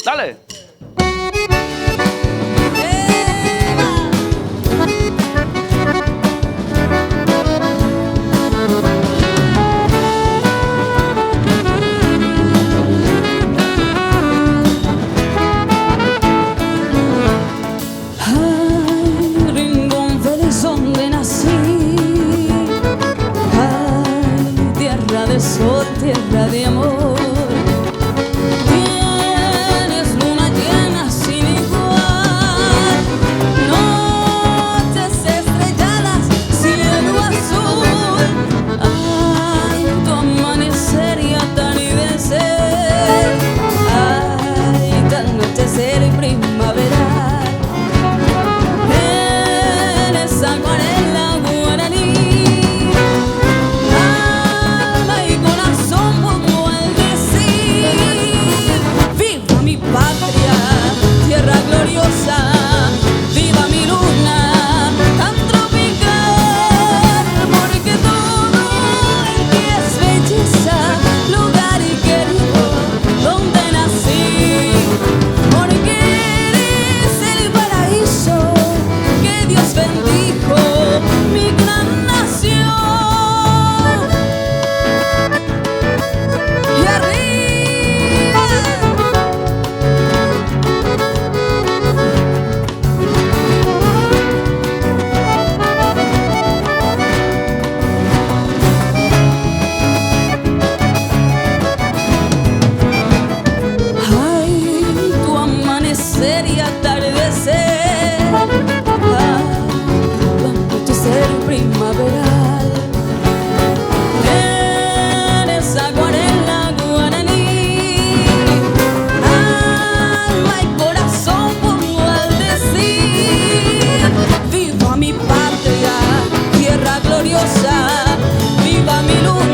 Dale. Sol, tierra de amor, tienes luna llena sin igual, noches estrelladas, cielo azul, ay, tu amanecer y atardecer, ay, tu anochecer primaveral, eres acuarela guaraní. Viva mi luna tan tropical, porque todo en ti es belleza, lugar y querido donde nací, porque eres el paraíso que Dios bendijo, mi gran nación. Y arriba. Y atardecer, tu anochecer primaveral, eres acuarela guaraní, alma y corazón pongo al decir, viva mi patria, tierra gloriosa, viva mi luna.